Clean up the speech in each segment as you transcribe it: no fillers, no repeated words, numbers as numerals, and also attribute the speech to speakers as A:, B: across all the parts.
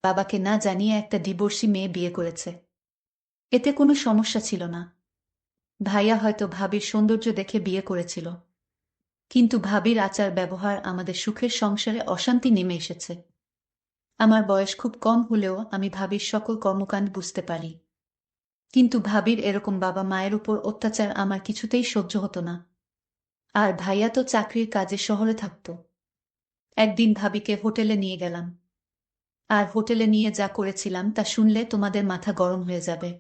A: বাবাকে না জানিয়ে একটা ডিভোর্সি মেয়ে বিয়ে করেছে। এতে কোনো সমস্যা ছিল না। ভাইয়া হয়তো ভাবির সৌন্দর্য দেখে বিয়ে করেছিল, কিন্তু ভাবির আচার ব্যবহার আমাদের সুখের সংসারে অশান্তি নেমে এসেছে। আমার বয়স খুব কম হলেও আমি ভাবির সকল কর্মকাণ্ড বুঝতে পারি, কিন্তু ভাবির এরকম বাবা মায়ের উপর অত্যাচার আমার কিছুতেই সহ্য হতো না। আর ভাইয়া তো চাকরির কাজে শহরে থাকত। একদিন ভাবিকে হোটেলে নিয়ে গেলাম, আর হোটেলে নিয়ে যা করেছিলাম তা শুনলে তোমাদের মাথা গরম হয়ে যাবে।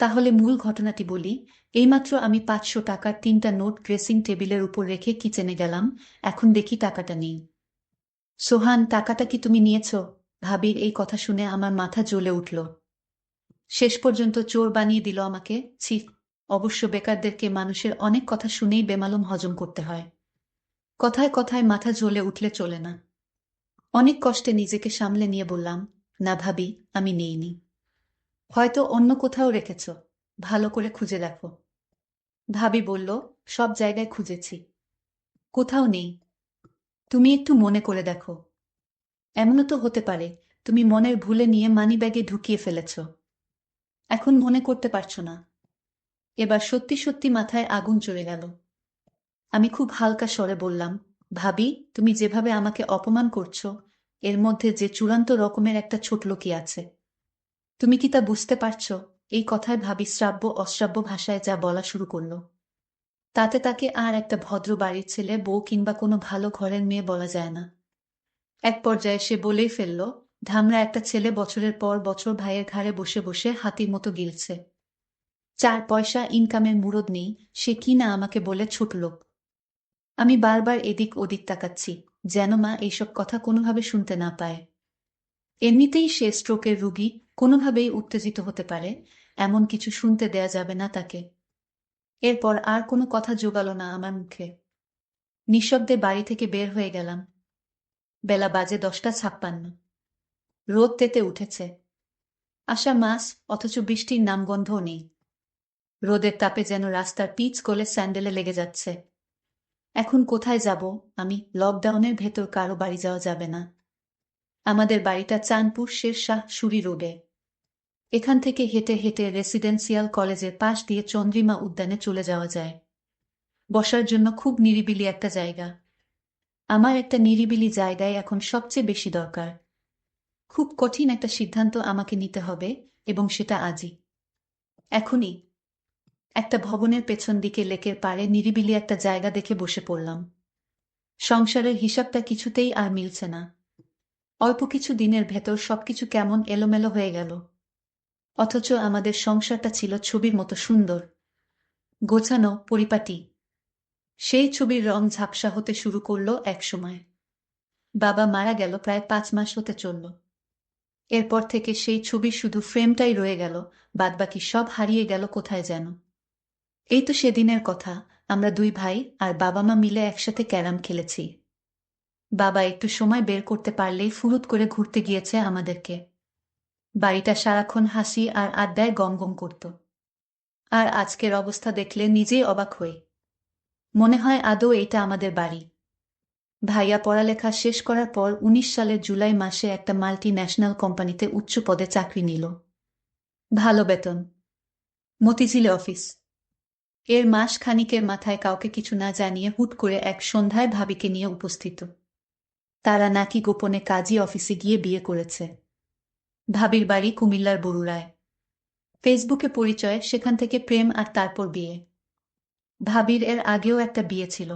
A: তাহলে মূল ঘটনাটি বলি। এইমাত্র আমি ৫০০ টাকার ৩টা নোট ড্রেসিং টেবিলের উপর রেখে কিচেনে গেলাম, এখন দেখি টাকাটা নেই। সোহান, টাকাটা কি তুমি নিয়েছ? ভাবির এই কথা শুনে আমার মাথা জ্বলে উঠল। শেষ পর্যন্ত চোর বানিয়ে দিল আমাকে। ছি! অবশ্য বেকারদেরকে মানুষের অনেক কথা শুনেই বেমালুম হজম করতে হয়। কথায় কথায় মাথা জ্বলে উঠলে চলে না। অনেক কষ্টে নিজেকে সামলে নিয়ে বললাম, না ভাবি, আমি নেইনি। হয়তো অন্য কোথাও রেখেছ, ভালো করে খুঁজে দেখো। ভাবি বলল, সব জায়গায় খুঁজেছি, কোথাও নেই। তুমি একটু মনে করে দেখো। এমনও তো হতে পারে তুমি মনের ভুলে নিয়ে মানিব্যাগে ঢুকিয়ে ফেলেছ, এখন মনে করতে পারছো না। এবার সত্যি সত্যি মাথায় আগুন চলে গেল। আমি খুব হালকা স্বরে বললাম, ভাবি, তুমি যেভাবে আমাকে অপমান করছো, এর মধ্যে যে চূড়ান্ত রকমের একটা ছোটলোকি আছে। তুমি কি তা বুঝতে পারছো? এই কথায় ভাবি শ্রাব্য অশ্রাব্য ভাষায় যা বলা শুরু করলো, তাতে তাকে আর একটা ভদ্র বাড়ির ছেলে বউ কিংবা কোনো ভালো ঘরের মেয়ে বলা যায় না। এক পর্যায়ে সে বলেই ফেলল, ধামরা একটা ছেলে বছরের পর বছর ভাইয়ের ঘাড়ে বসে বসে হাতির মতো গিলছে। ৪ পয়সা ইনকামের মুরদ নেই, সে কি না আমাকে বলে ছোটলোক। আমি বারবার এদিক ওদিক তাকাচ্ছি, যেন মা এইসব কথা কোনোভাবে শুনতে না পায়। এমনিতেই সে স্ট্রোকের রুগী, কোনোভাবেই উত্তেজিত হতে পারে, এমন কিছু শুনতে দেয়া যাবে না তাকে। এরপর আর কোনো কথা জোগালো না আমার মুখে। নিঃশব্দে বাড়ি থেকে বের হয়ে গেলাম। বেলা বাজে 10টা 56। রোদ তেতে উঠেছে। আষাঢ় মাস, অথচ বৃষ্টির নামগন্ধও নেই। রোদের তাপে যেন রাস্তার পিচ গলে স্যান্ডেলে লেগে যাচ্ছে। এখন কোথায় যাব আমি? লকডাউনের ভেতর কারো বাড়ি যাওয়া যাবে না। আমাদের বাড়িটা চাঁদপুর শেরশাহ সুরি রোডে। এখান থেকে হেঁটে হেঁটে রেসিডেন্সিয়াল কলেজের পাশ দিয়ে চন্দ্রিমা উদ্যানে চলে যাওয়া যায়। বসার জন্য খুব নিরিবিলি একটা জায়গা। আমার একটা নিরিবিলি জায়গায় এখন সবচেয়ে বেশি দরকার। খুব কঠিন একটা সিদ্ধান্ত আমাকে নিতে হবে, এবং সেটা আজই, এখনই। একটা ভবনের পেছন দিকে লেকের পাড়ে নিরিবিলি একটা জায়গা দেখে বসে পড়লাম। সংসারের হিসাবটা কিছুতেই আর মিলছে না। অল্প কিছু দিনের ভেতর সবকিছু কেমন এলোমেলো হয়ে গেল। অথচ আমাদের সংসারটা ছিল ছবির মতো সুন্দর, গোছানো, পরিপাটি। সেই ছবির রং ঝাপসা হতে শুরু করলো এক সময়। বাবা মারা গেল প্রায় 5 মাস হতে চলল। এরপর থেকে সেই ছবির শুধু ফ্রেমটাই রয়ে গেল, বাদবাকি সব হারিয়ে গেল কোথায় যেন। এই তো সেদিনের কথা, আমরা দুই ভাই আর বাবা মা মিলে একসাথে ক্যারাম খেলেছি। বাবা একটু সময় বের করতে পারলেই ফুরুত করে ঘুরতে গিয়েছে আমাদেরকে। বাড়িটা সারাক্ষণ হাসি আর আড্ডায় গমগম করত। আর আজকের অবস্থা দেখলে নিজেই অবাক হই। মনে হয় আদৌ এইটা আমাদের বাড়ি। ভাইয়া পড়ালেখা শেষ করার পর 19 সালের জুলাই মাসে একটা মাল্টি ন্যাশনাল কোম্পানিতে উচ্চ পদে চাকরি নিল। ভালো বেতন, মতিঝিলে অফিস। এর মাস খানিকের মাথায় কাউকে কিছু না জানিয়ে হুট করে এক সন্ধ্যায় ভাবিকে নিয়ে উপস্থিত। তারা নাকি গোপনে কাজী অফিসে গিয়ে বিয়ে করেছে। ভাবির বাড়ি কুমিল্লার বরুড়ায়। ফেসবুকে পরিচয়, সেখান থেকে প্রেম, আর তারপর বিয়ে। ভাবির এর আগেও একটা বিয়ে ছিল,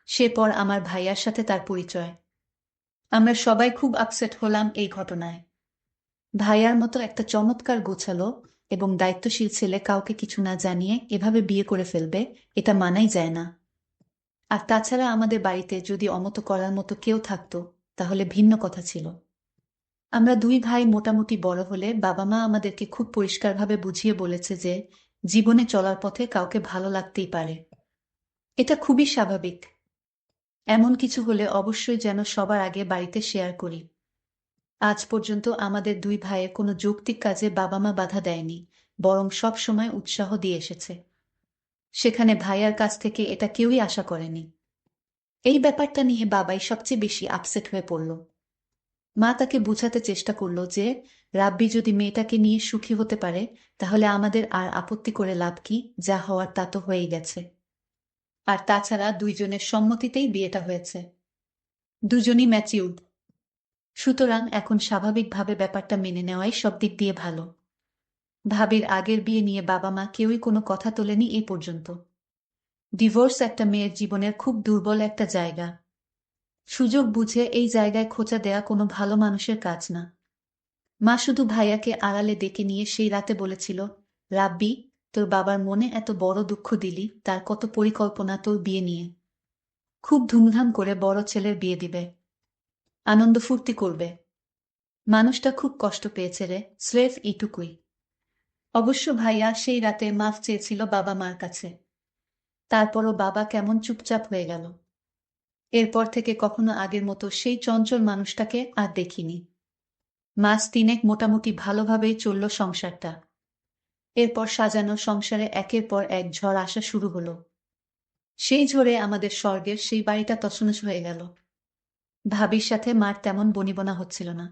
A: সে পর আমার ভাইয়ার সাথে তার পরিচয়। আমরা সবাই খুব আপসেট হলাম এই ঘটনায়। ভাইয়ার মতো একটা চমৎকার গোছালো এবং দায়িত্বশীল ছেলে কাউকে কিছু না জানিয়ে এভাবে বিয়ে করে ফেলবে, এটা মানাই যায় না। আর তাছাড়া আমাদের বাড়িতে যদি অমতো করার মতো কেউ থাকতো, তাহলে ভিন্ন কথা ছিল। আমরা দুই ভাই মোটামুটি বড় হলে বাবা মা আমাদেরকে খুব পরিষ্কারভাবে বুঝিয়ে বলেছে যে জীবনে চলার পথে কাউকে ভালো লাগতেই পারে। এটা খুবই স্বাভাবিক। এমন কিছু হলে অবশ্যই যেন সবার আগে বাড়িতে শেয়ার করি। আজ পর্যন্ত আমাদের দুই ভাইয়ের কোনো যৌক্তিক কাজে বাবা মা বাধা দেয়নি, বরং সব সময় উৎসাহ দিয়ে এসেছে। সেখানে ভাইয়ার কাছ থেকে এটা কেউই আশা করেনি। এই ব্যাপারটা নিয়ে বাবাই সবচেয়ে বেশি আপসেট হয়ে পড়ল। মা তাকে বোঝাতে চেষ্টা করল যে রাব্বি যদি মেয়েটাকে নিয়ে সুখী হতে পারে তাহলে আমাদের আর আপত্তি করে লাভ কি, যা হওয়ার তা তো হয়েই গেছে। আর তাছাড়া দুইজনের সম্মতিতেই বিয়েটা হয়েছে, দুজনই ম্যাচিউরড, সুতরাং এখন স্বাভাবিকভাবে ব্যাপারটা মেনে নেওয়াই সব দিক দিয়ে ভালো। ভাবির আগের বিয়ে নিয়ে বাবা মা কেউই কোনো কথা তোলেনি এই পর্যন্ত। ডিভোর্স একটা মেয়ের জীবনের খুব দুর্বল একটা জায়গা। সুযোগ বুঝে এই জায়গায় খোঁচা দেয়া কোনো ভালো মানুষের কাজ না। মা শুধু ভাইয়াকে আড়ালে ডেকে নিয়ে সেই রাতে বলেছিল, রাব্বি, তোর বাবার মনে এত বড় দুঃখ দিলি, তার কত পরিকল্পনা তোর বিয়ে নিয়ে। খুব ধুমধাম করে বড় ছেলের বিয়ে দিবে, আনন্দ ফুর্তি করবে। মানুষটা খুব কষ্ট পেয়েছে রে, স্রেফ এইটুকুই। অবশ্য ভাইয়া সেই রাতে মাফ চেয়েছিল বাবা মার কাছে। তারপরও বাবা কেমন চুপচাপ হয়ে গেল। এরপর থেকে কখনো আগের মতো সেই চঞ্চল মানুষটাকে আর দেখিনি। মাস তিনেক মোটামুটি ভালোভাবেই চলল সংসারটা। এরপর সাজানো সংসারে একের পর এক ঝড় আসা শুরু হলো। সেই ঝড়ে আমাদের স্বর্গের সেই বাড়িটা তছনছ হয়ে গেল। ভাবির সাথে মার তেমন বনিবনা হচ্ছিল না।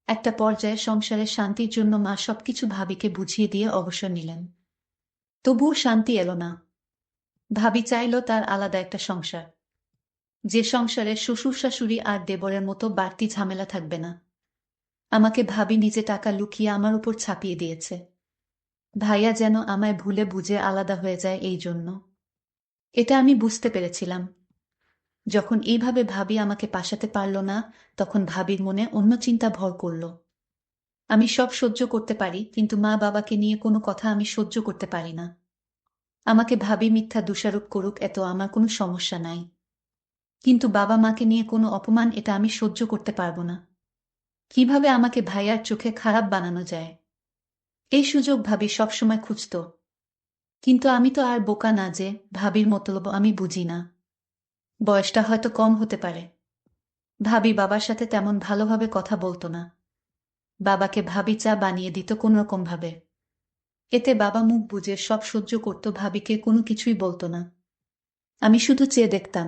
A: একটা পর্যায়ে সংসারের শান্তির জন্য মা সবকিছু ভাবিকে বুঝিয়ে দিয়ে অবসর নিলেন। তবুও শান্তি এলো না। ভাবি চাইল তার আলাদা একটা সংসার, যে সংসারে শ্বশুর শাশুড়ি আর দেবরের মতো বাড়তি ঝামেলা থাকবে না। আমাকে ভাবি নিজে টাকা লুকিয়ে আমার উপর ছাপিয়ে দিয়েছে। ভাইয়া যেন আমায় ভুলে বুঝে আলাদা হয়ে যায় এই জন্য। এটা আমি বুঝতে পেরেছিলাম। যখন এইভাবে ভাবি আমাকে পাশাতে পারল না, তখন ভাবির মনে অন্য চিন্তা ভর করল। আমি সব সহ্য করতে পারি, কিন্তু মা বাবাকে নিয়ে কোনো কথা আমি সহ্য করতে পারি না। আমাকে ভাবি মিথ্যা দোষারোপ করুক, এত আমার কোনো সমস্যা নাই, কিন্তু বাবা মাকে নিয়ে কোনো অপমান, এটা আমি সহ্য করতে পারবো না। কিভাবে আমাকে ভাইয়ার চোখে খারাপ বানানো যায়, এই সুযোগ ভাবি সবসময় খুঁজত। কিন্তু আমি তো আর বোকা না যে ভাবির মতলব আমি বুঝি না। বয়সটা হয়তো কম হতে পারে। ভাবি বাবার সাথে তেমন ভালোভাবে কথা বলতো না। বাবাকে ভাবি চা বানিয়ে দিত কোনোরকম ভাবে। এতে বাবা মুখ বুজে সব সহ্য করত, ভাবিকে কোনো কিছুই বলতো না। আমি শুধু চেয়ে দেখতাম।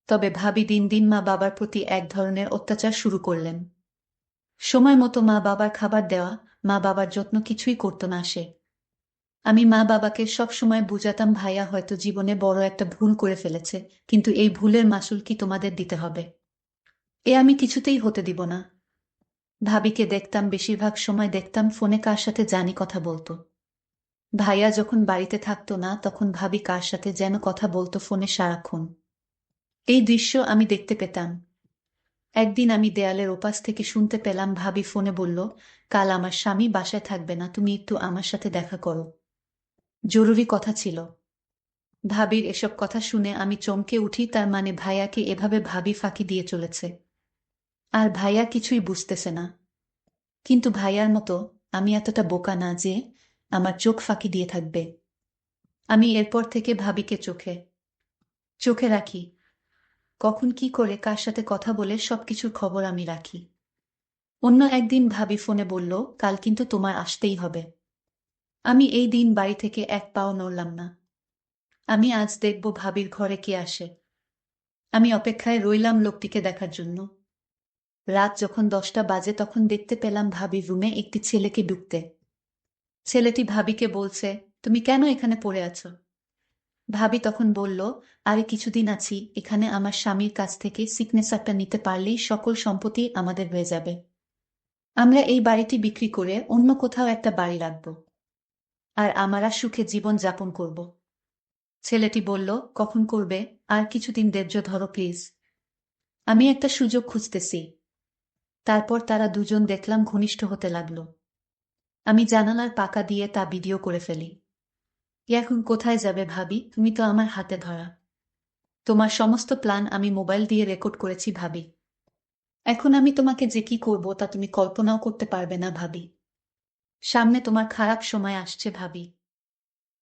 A: তবে ভাবি দিন দিন মা বাবার প্রতি এক ধরনের অত্যাচার শুরু করলেন। সময় মতো মা বাবার খাবার দেওয়া, মা বাবার যত্ন কিছুই করতো না সে। আমি মা বাবাকে সব সময় বুঝাতাম, ভাইয়া হয়তো জীবনে বড় একটা ভুল করে ফেলেছে, কিন্তু এই ভুলের মাসুল কি তোমাদের দিতে হবে? এ আমি কিছুতেই হতে দিব না। ভাবিকে দেখতাম, বেশিরভাগ সময় দেখতাম ফোনে কার সাথে জানি কথা বলতো। ভাইয়া যখন বাড়িতে থাকতো না, তখন ভাবি কার সাথে যেন কথা বলতো ফোনে সারাক্ষণ। এই দৃশ্য আমি দেখতে পেতাম। একদিন আমি দেয়ালের ওপাশ থেকে শুনতে পেলাম ভাবি ফোনে বলল, কাল আমার স্বামী বাসায় থাকবে না, তুমি একটু আমার সাথে দেখা করো, জরুরি কথা ছিল। ভাবির এসব কথা শুনে আমি চমকে উঠি, তার মানে ভাইয়াকে এভাবে ভাবি ফাঁকি দিয়ে চলেছে। আর ভাইয়া কিছুই বুঝতেছে না। কিন্তু ভাইয়ার মতো আমি এতটা বোকা না যে আমার চোখ ফাঁকি দিয়ে থাকবে। আমি এরপর থেকে ভাবিকে চোখে চোখে রাখি। কখন কি করে কার সাথে কথা বলে সবকিছুর খবর আমি রাখি। অন্য একদিন ভাবি ফোনে বলল, কাল কিন্তু তোমার আসতেই হবে। আমি এই দিন বাড়ি থেকে এক পাও নড়লাম না। আমি আজ দেখব ভাবির ঘরে কে আসে। আমি অপেক্ষায় রইলাম লোকটিকে দেখার জন্য। রাত যখন 10টা বাজে, তখন দেখতে পেলাম ভাবির রুমে একটি ছেলেকে ঢুকতে। ছেলেটি ভাবিকে বলছে, তুমি কেন এখানে পড়ে আছো? ভাবি তখন বলল, আরে কিছুদিন আছি এখানে, আমার স্বামীর কাছ থেকে সিগনেচারটা নিতে পারলেই সকল সম্পত্তি আমাদের হয়ে যাবে। আমরা এই বাড়িটি বিক্রি করে অন্য কোথাও একটা বাড়ি রাখব, আর আমরা সুখে জীবন যাপন করব। ছেলেটি বলল, কখন করবে? আর কিছুদিন ধৈর্য ধরো প্লিজ, আমি একটা সুযোগ খুঁজতেছি। তারপর তারা দুজন দেখলাম ঘনিষ্ঠ হতে লাগলো। আমি জানালার পাকা দিয়ে তা ভিডিও করে ফেলি। এখন কোথায় যাবে ভাবি, তুমি তো আমার হাতে ধরা। তোমার সমস্ত প্ল্যান আমি মোবাইল দিয়ে রেকর্ড করেছি ভাবি। এখন আমি তোমাকে যে কি করব তা তুমি কল্পনাও করতে পারবে না ভাবি। সামনে তোমার খারাপ সময় আসছে ভাবি।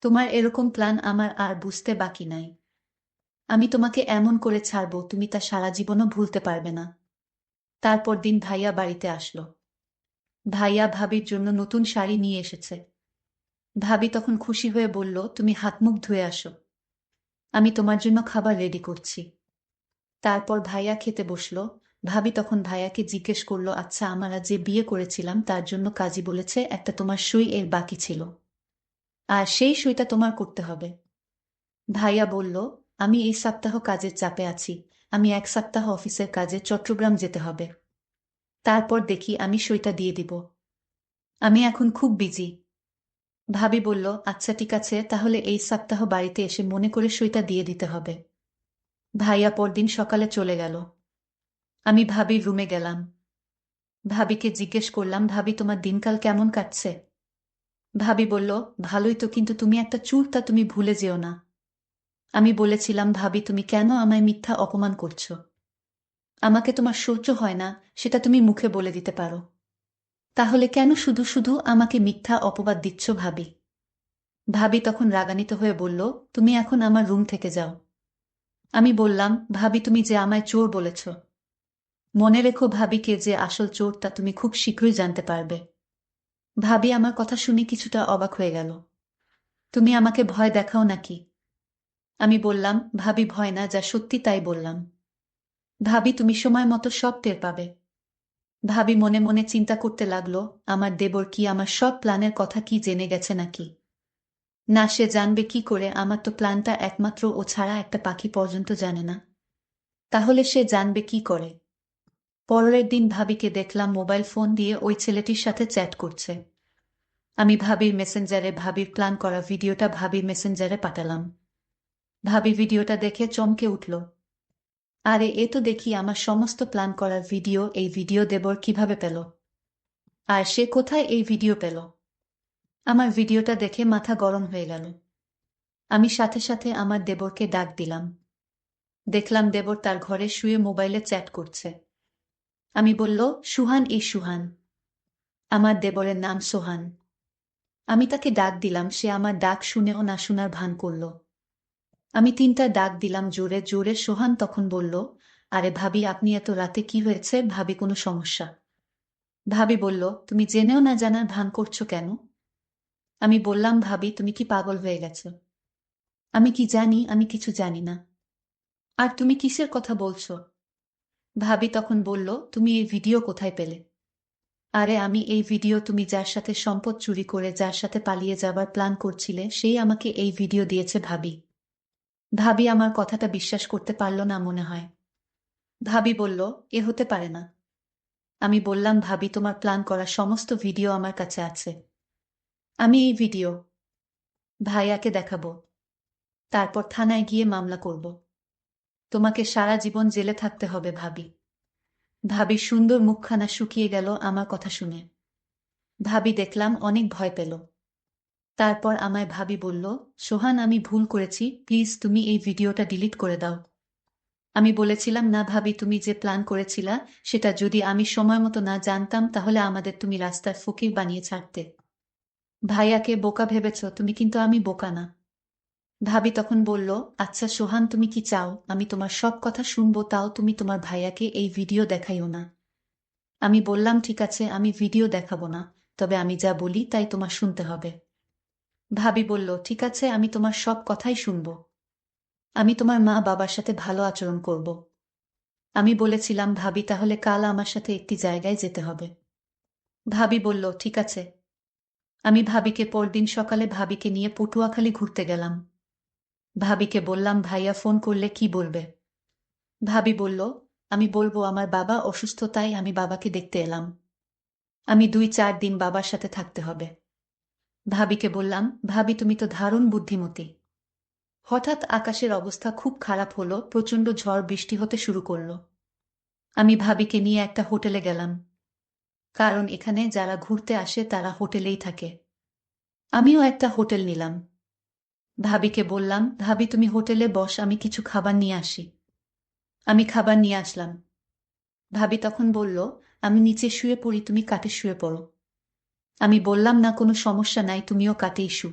A: তোমার এরকম প্ল্যান আমার আর বুঝতে বাকি নাই। আমি তোমাকে এমন করে ছাড়বো, তুমি তা সারা জীবনও ভুলতে পারবে না। তারপর দিন ভাইয়া বাড়িতে আসলো। ভাইয়া ভাবির জন্য নতুন শাড়ি নিয়ে এসেছে। ভাবি তখন খুশি হয়ে বলল, তুমি হাত মুখ ধুয়ে আসো, আমি তোমার জন্য খাবার রেডি করছি। তারপর ভাইয়া খেতে বসলো। ভাবি তখন ভাইয়াকে জিজ্ঞেস করলো, আচ্ছা আমরা যে বিয়ে করেছিলাম তার জন্য কাজী বলেছে একটা তোমার সই এর বাকি ছিল, আর সেই সইটা তোমার করতে হবে। ভাইয়া বলল, আমি এই সপ্তাহ কাজের চাপে আছি, আমি 1 সপ্তাহ অফিসের কাজে চট্টগ্রাম যেতে হবে, তারপর দেখি আমি সইটা দিয়ে দিব, আমি এখন খুব বিজি। ভাবি বলল, আচ্ছা ঠিক আছে, তাহলে এই সপ্তাহ বাড়িতে এসে মনে করে সইটা দিয়ে দিতে হবে। ভাইয়া পরদিন সকালে চলে গেল। আমি ভাবির রুমে গেলাম। ভাবিকে জিজ্ঞেস করলাম, ভাবি তোমার দিনকাল কেমন কাটছে? ভাবি বলল, ভালোই তো, কিন্তু তুমি একটা চুলটা তুমি ভুলে যেও না। আমি বলেছিলাম, ভাবি তুমি কেন আমায় মিথ্যা অপমান করছো? আমাকে তোমার সহ্য হয় না, সেটা তুমি মুখে বলে দিতে পারো। তাহলে কেন শুধু শুধু আমাকে মিথ্যা অপবাদ দিচ্ছ ভাবি? ভাবি তখন রাগান্বিত হয়ে বলল, তুমি এখন আমার রুম থেকে যাও। আমি বললাম, ভাবি তুমি যে আমায় চোর বলেছ, মনে রেখো ভাবিকে যে আসল চোর তা তুমি খুব শীঘ্রই জানতে পারবে। ভাবি আমার কথা শুনে কিছুটা অবাক হয়ে গেল। তুমি আমাকে ভয় দেখাও নাকি? আমি বললাম, ভাবি ভয় না, যা সত্যি তাই বললাম। ভাবি তুমি সময় মতো সব টের পাবে। ভাবি মনে মনে চিন্তা করতে লাগলো, আমার দেবর কি আমার সব প্ল্যানের কথা কি জেনে গেছে নাকি? না, সে জানবে কি করে? আমার তো প্ল্যানটা একমাত্র ও ছাড়া একটা পাখি পর্যন্ত জানে না। তাহলে সে জানবে কি করে? পরের দিন ভাবিকে দেখলাম মোবাইল ফোন দিয়ে ওই ছেলেটির সাথে চ্যাট করছে। আমি ভাবির মেসেঞ্জারে ভাবির প্ল্যান করা ভিডিওটা ভাবির মেসেঞ্জারে পাঠালাম। ভাবি ভিডিওটা দেখে চমকে উঠল। আরে এ তো দেখি আমার সমস্ত প্ল্যান করার ভিডিও, এই ভিডিও দেবর কিভাবে পেল? আর সে কোথায় এই ভিডিও পেল? আমার ভিডিওটা দেখে মাথা গরম হয়ে গেল। আমি সাথে সাথে আমার দেবরকে ডাক দিলাম। দেখলাম দেবর তার ঘরে শুয়ে মোবাইলে চ্যাট করছে। আমি বলল, সুহান, এই সুহান। আমার দেবরের নাম সোহান। আমি তাকে ডাক দিলাম, সে আমার ডাক শুনেও না শোনার ভান করল। আমি 3টা ডাক দিলাম জোরে জোরে। সোহান তখন বলল, আরে ভাবি আপনি এত রাতে কি হয়েছে? ভাবি কোনো সমস্যা? ভাবি বলল, তুমি জেনেও না জানার ভান করছো কেন? আমি বললাম, ভাবি তুমি কি পাগল হয়ে গেছো? আমি কি জানি? আমি কিছু জানি না। আর তুমি কিসের কথা বলছো? ভাবি তখন বলল, তুমি এই ভিডিও কোথায় পেলে? আরে আমি এই ভিডিও, তুমি যার সাথে সম্পদ চুরি করে যার সাথে পালিয়ে যাবার প্ল্যান করছিলে সেই আমাকে এই ভিডিও দিয়েছে ভাবি। ভাবি আমার কথাটা বিশ্বাস করতে পারল না মনে হয়। ভাবি বলল, এ হতে পারে না। আমি বললাম, ভাবি তোমার প্ল্যান করা সমস্ত ভিডিও আমার কাছে আছে। আমি এই ভিডিও ভাইয়াকে দেখাবো, তারপর থানায় গিয়ে মামলা করব। তোমাকে সারা জীবন জেলে থাকতে হবে ভাবি। ভাবির সুন্দর মুখখানা শুকিয়ে গেল আমার কথা শুনে। ভাবি দেখলাম অনেক ভয় পেল। তারপর আমায় ভাবি বলল, সোহান আমি ভুল করেছি, প্লিজ তুমি এই ভিডিওটা ডিলিট করে দাও। আমি বলেছিলাম, না ভাবি, তুমি যে প্ল্যান করেছিলা সেটা যদি আমি সময় মতো না জানতাম তাহলে আমাদের তুমি রাস্তার ফকির বানিয়ে ছাড়তে। ভাইয়াকে বোকা ভেবেছ তুমি, কিন্তু আমি বোকা না। ভাবি তখন বলল, আচ্ছা সোহান তুমি কি চাও আমি তোমার সব কথা শুনবো, তাও তুমি তোমার ভাইয়াকে এই ভিডিও দেখাইও না? আমি বললাম, ঠিক আছে আমি ভিডিও দেখাবো না, তবে আমি যা বলি তাই তোমার শুনতে হবে। ভাবি বলল, ঠিক আছে আমি তোমার সব কথাই শুনব। আমি তোমার মা বাবার সাথে ভালো আচরণ করব। আমি বলেছিলাম, ভাবি তাহলে কাল আমার সাথে একটি জায়গায় যেতে হবে। ভাবি বলল, ঠিক আছে। আমি ভাবিকে পরদিন সকালে ভাবিকে নিয়ে পটুয়াখালী ঘুরতে গেলাম। ভাবিকে বললাম, ভাইয়া ফোন করলে কি বলবে? ভাবি বলল, আমি বলবো আমার বাবা অসুস্থ, তাই আমি বাবাকে দেখতে এলাম। আমি 2-4 দিন বাবার সাথে থাকতে হবে। ভাবিকে বললাম, ভাবি তুমি তো দারুণ বুদ্ধিমতী। হঠাৎ আকাশের অবস্থা খুব খারাপ হলো, প্রচণ্ড ঝড় বৃষ্টি হতে শুরু করলো। আমি ভাবিকে নিয়ে একটা হোটেলে গেলাম, কারণ এখানে যারা ঘুরতে আসে তারা হোটেলেই থাকে। আমিও একটা হোটেল নিলাম। ভাবিকে বললাম, ভাবি তুমি হোটেলে বস, আমি কিছু খাবার নিয়ে আসি। আমি খাবার নিয়ে আসলাম। ভাবি তখন বলল, আমি নিচে শুয়ে পড়ি, তুমি কাঠে শুয়ে পড়ো। আমি বললাম, না কোনো সমস্যা নাই, তুমিও কাঠেই শু।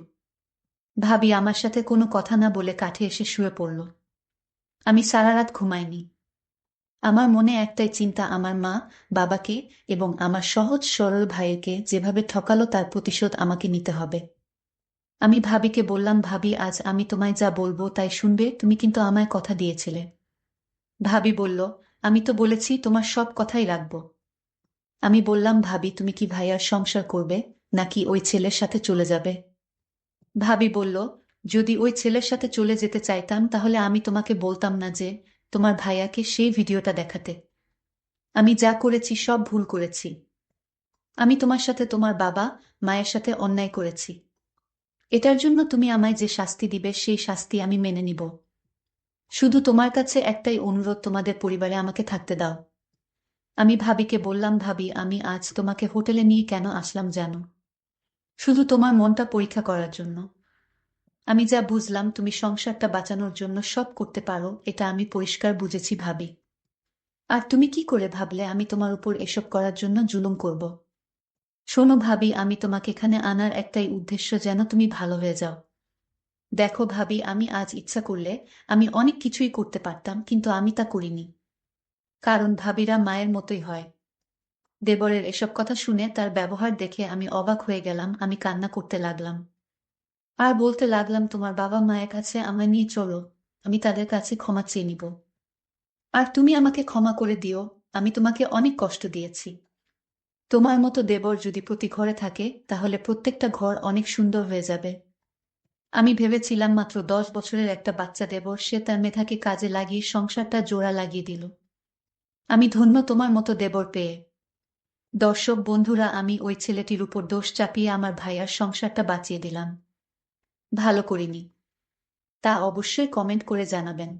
A: ভাবি আমার সাথে কোনো কথা না বলে কাঠে এসে শুয়ে পড়ল। আমি সারা রাত ঘুমাইনি। আমার মনে একটাই চিন্তা, আমার মা বাবাকে এবং আমার সহজ সরল ভাইকে যেভাবে ঠকালো তার প্রতিশোধ আমাকে নিতে হবে। আমি ভাবিকে বললাম, ভাবি আজ আমি তোমায় যা বলবো তাই শুনবে, তুমি কিন্তু আমায় কথা দিয়েছিলে। ভাবি বলল, আমি তো বলেছি তোমার সব কথাই রাখবো। আমি বললাম, ভাবি তুমি কি ভাইয়ার সংসার করবে নাকি ওই ছেলের সাথে চলে যাবে? ভাবি বলল, যদি ওই ছেলের সাথে চলে যেতে চাইতাম তাহলে আমি তোমাকে বলতাম না যে তোমার ভাইয়াকে সেই ভিডিওটা দেখাতে। আমি যা করেছি সব ভুল করেছি। আমি তোমার সাথে তোমার বাবা মায়ের সাথে অন্যায় করেছি। এটার জন্য তুমি আমায় যে শাস্তি দিবে সেই শাস্তি আমি মেনে নিব। শুধু তোমার কাছে একটাই অনুরোধ, তোমাদের পরিবারে আমাকে থাকতে দাও। আমি ভাবিকে বললাম, ভাবি আমি আজ তোমাকে হোটেলে নিয়ে কেন আসলাম জানো? শুধু তোমার মনটা পরীক্ষা করার জন্য। আমি যা বুঝলাম তুমি সংসারটা বাঁচানোর জন্য সব করতে পারো, এটা আমি পরিষ্কার বুঝেছি ভাবি। আর তুমি কি করে ভাবলে আমি তোমার উপর এসব করার জন্য জুলুম করব? শোনো ভাবি, আমি তোমাকে এখানে আনার একটাই উদ্দেশ্য, যেন তুমি ভালো হয়ে যাও। দেখো ভাবি, আমি আজ ইচ্ছা করলে আমি অনেক কিছুই করতে পারতাম, কিন্তু আমি তা করিনি। কারণ ভাবিরা মায়ের মতোই হয়। দেবরের এসব কথা শুনে তার ব্যবহার দেখে আমি অবাক হয়ে গেলাম। আমি কান্না করতে লাগলাম আর বলতে লাগলাম, তোমার বাবা মায়ের কাছে আমায় নিয়ে চলো, আমি তাদের কাছে ক্ষমা চেয়ে নিব। আর তুমি আমাকে ক্ষমা করে দিও, আমি তোমাকে অনেক কষ্ট দিয়েছি। তোমার মতো দেবর যদি প্রতি ঘরে থাকে তাহলে প্রত্যেকটা ঘর অনেক সুন্দর হয়ে যাবে। আমি ভেবেছিলাম মাত্র 10 বছরের একটা বাচ্চা দেবর, সে তার মেধাকে কাজে লাগিয়ে সংসারটা জোড়া লাগিয়ে দিল। আমি ধন্য তোমার মতো দেবর পেয়ে। দর্শক বন্ধুরা, আমি ওই ছেলেটির উপর দোষ চাপিয়ে আমার ভাইয়ার সংসারটা বাঁচিয়ে দিলাম। ভালো করিনি। তা অবশ্যই কমেন্ট করে জানাবেন।